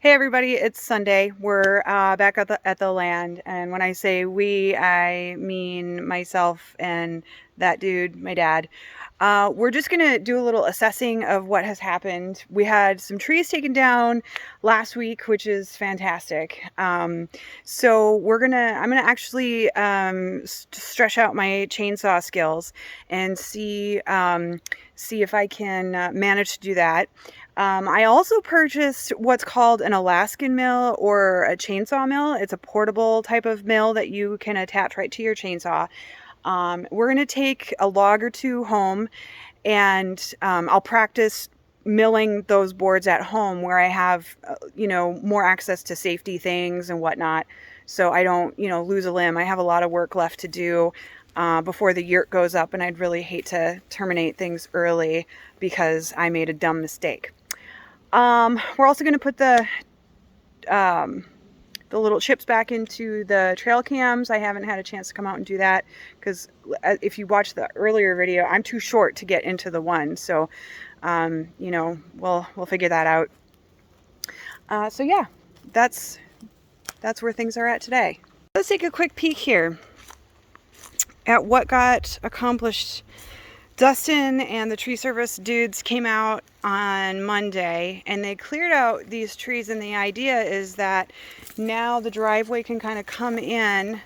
Hey everybody, it's Sunday. We're back at the land, and when I say we, I mean myself and that dude, my dad. We're just gonna do a little assessing of what has happened. We had some trees taken down last week, which is fantastic. So I'm gonna actually stretch out my chainsaw skills and see if I can manage to do that. I also purchased what's called an Alaskan mill or a chainsaw mill. It's a portable type of mill that you can attach right to your chainsaw. We're going to take a log or two home, and I'll practice milling those boards at home where I have, more access to safety things and whatnot, so I don't, lose a limb. I have a lot of work left to do before the yurt goes up, and I'd really hate to terminate things early because I made a dumb mistake. We're also going to put the little chips back into the trail cams. I haven't had a chance to come out and do that because if you watch the earlier video, I'm too short to get into the one. So, we'll figure that out. So yeah, that's where things are at today. Let's take a quick peek here at what got accomplished. Dustin and the tree service dudes came out on Monday and they cleared out these trees, and the idea is that now the driveway can kind of come in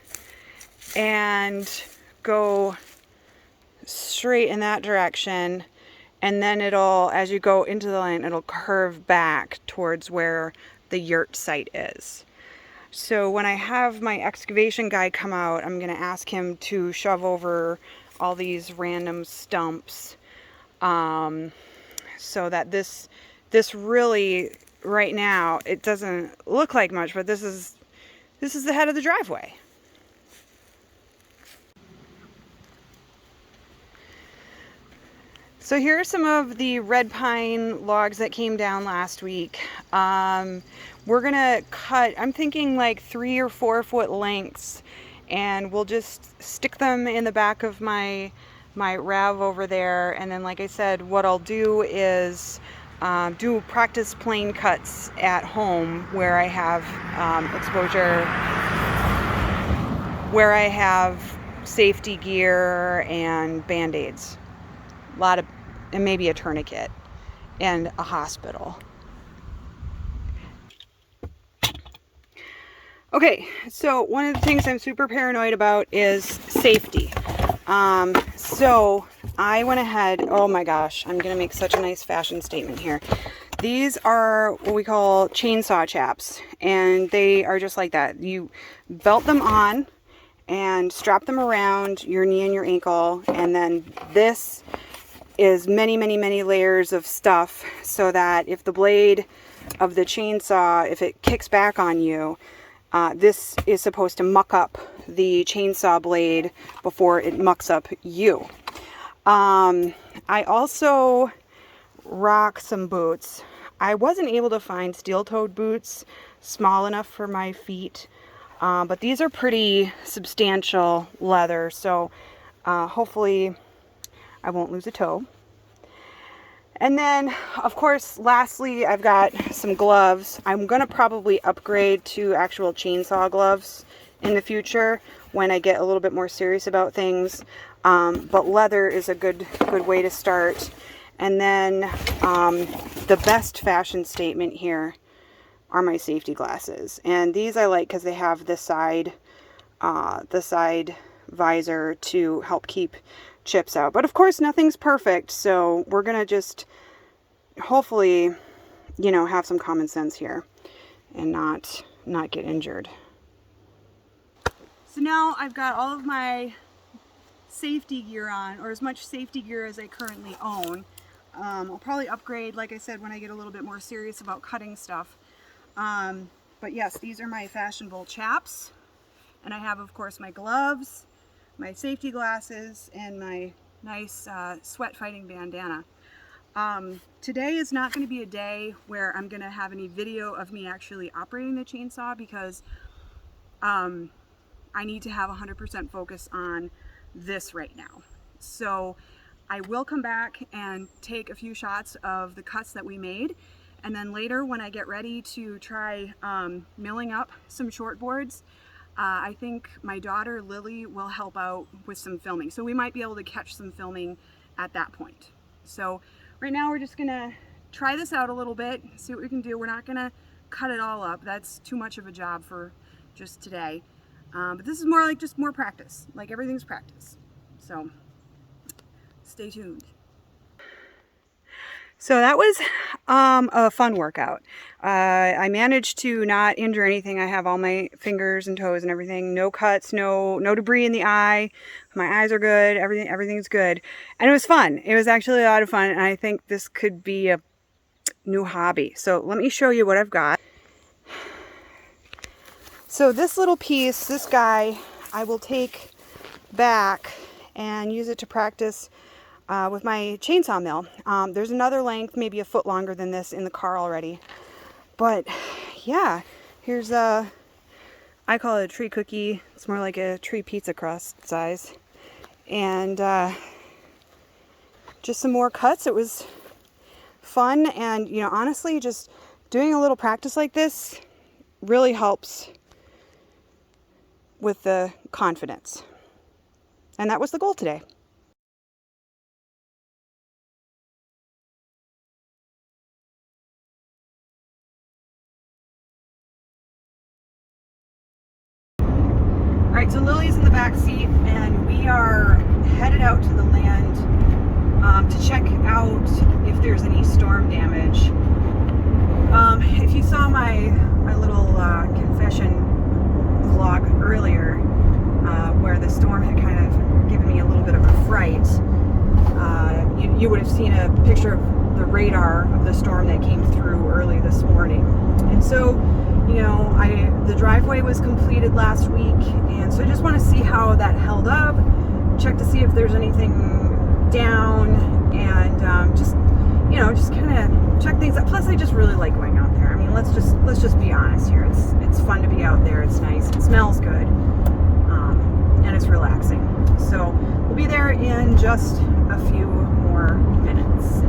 and go straight in that direction, and then as you go into the lane, it'll curve back towards where the yurt site is. So when I have my excavation guy come out, I'm going to ask him to shove over all these random stumps, so that this really, right now, it doesn't look like much, but this is the head of the driveway. So here are some of the red pine logs that came down last week. We're gonna cut, I'm thinking like 3 or 4 foot lengths, and we'll just stick them in the back of my RAV over there. And then, like I said, what I'll do is do practice plane cuts at home where I have exposure, where I have safety gear and band-aids, and maybe a tourniquet and a hospital. Okay, so one of the things I'm super paranoid about is safety. So I went ahead, oh my gosh, I'm gonna make such a nice fashion statement here. These are what we call chainsaw chaps, and they are just like that. You belt them on and strap them around your knee and your ankle, and then this is many layers of stuff, so that if the blade of the chainsaw, if it kicks back on you, this is supposed to muck up the chainsaw blade before it mucks up you. I also rock some boots. I wasn't able to find steel-toed boots small enough for my feet, but these are pretty substantial leather, so hopefully I won't lose a toe. And then, of course, lastly, I've got some gloves. I'm going to probably upgrade to actual chainsaw gloves in the future when I get a little bit more serious about things. But leather is a good way to start. And then the best fashion statement here are my safety glasses. And these I like because they have the side visor to help keep chips out. But of course, nothing's perfect, so we're gonna just hopefully, have some common sense here and not get injured. So now I've got all of my safety gear on, or as much safety gear as I currently own. I'll probably upgrade, like I said, when I get a little bit more serious about cutting stuff. But yes, these are my fashionable chaps, and I have, of course, my gloves, my safety glasses, and my nice sweat fighting bandana. Today is not going to be a day where I'm going to have any video of me actually operating the chainsaw, because I need to have 100% focus on this right now. So I will come back and take a few shots of the cuts that we made, And then later when I get ready to try milling up some short boards, I think my daughter Lily will help out with some filming. So we might be able to catch some filming at that point. So right now we're just gonna try this out a little bit, see what we can do. We're not gonna cut it all up. That's too much of a job for just today. But this is more like just more practice. Like everything's practice. So stay tuned. So that was a fun workout. I managed to not injure anything. I have all my fingers and toes and everything. No cuts, no debris in the eye. My eyes are good. Everything's good. And it was fun. It was actually a lot of fun. And I think this could be a new hobby. So let me show you what I've got. So this little piece, this guy, I will take back and use it to practice with my chainsaw mill. There's another length, maybe a foot longer than this in the car already. But yeah, here's I call it a tree cookie. It's more like a tree pizza crust size. And just some more cuts. It was fun. And, you know, honestly, just doing a little practice like this really helps with the confidence. And that was the goal today. All right, so Lily's in the back seat, and we are headed out to the land to check out if there's any storm damage. If you saw my little confession vlog earlier, where the storm had kind of given me a little bit of a fright, you would have seen a picture of the radar of the storm that came through early this morning. And so, you know, the driveway was completed last week, and so I just want to see how that held up, check to see if there's anything down, and just, you know, just kind of check things out. Plus, I just really like going out there. I mean, let's just be honest here. It's fun to be out there. It's nice. It smells good, and it's relaxing. So we'll be there in just a few more minutes.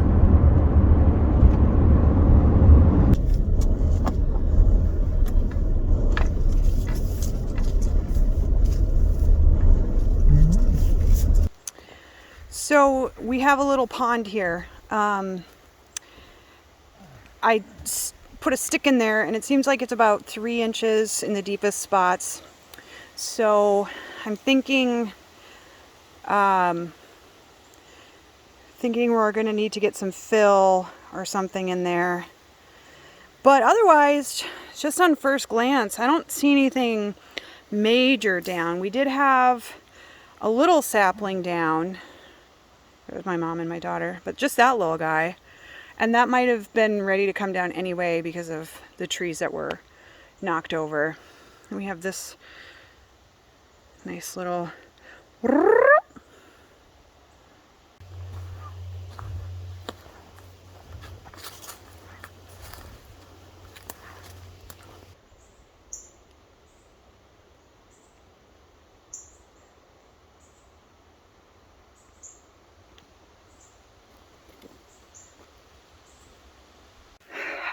So we have a little pond here. I put a stick in there, and it seems like it's about 3 inches in the deepest spots. So I'm thinking we're going to need to get some fill or something in there. But otherwise, just on first glance, I don't see anything major down. We did have a little sapling down. It was my mom and my daughter, but just that little guy. And that might have been ready to come down anyway because of the trees that were knocked over. And we have this nice little...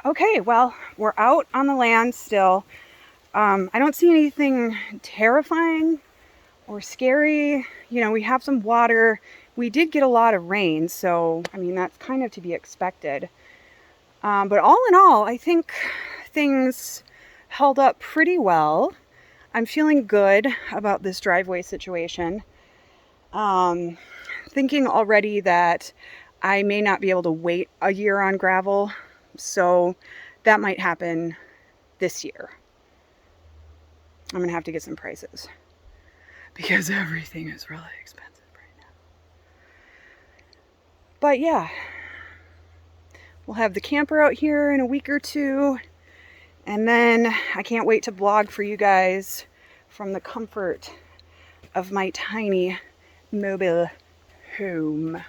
Okay, well, we're out on the land still. I don't see anything terrifying or scary. You know, we have some water. We did get a lot of rain, so, I mean, that's kind of to be expected. But all in all, I think things held up pretty well. I'm feeling good about this driveway situation. Thinking already that I may not be able to wait a year on gravel. So that might happen this year. I'm going to have to get some prices because everything is really expensive right now. But yeah, we'll have the camper out here in a week or two. And then I can't wait to vlog for you guys from the comfort of my tiny mobile home.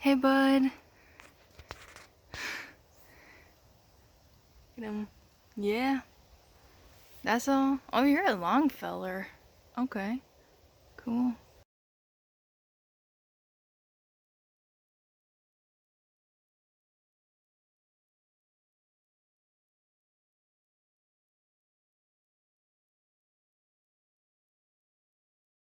Hey, bud. Get him. Yeah. That's all. Oh, you're a long feller. Okay. Cool.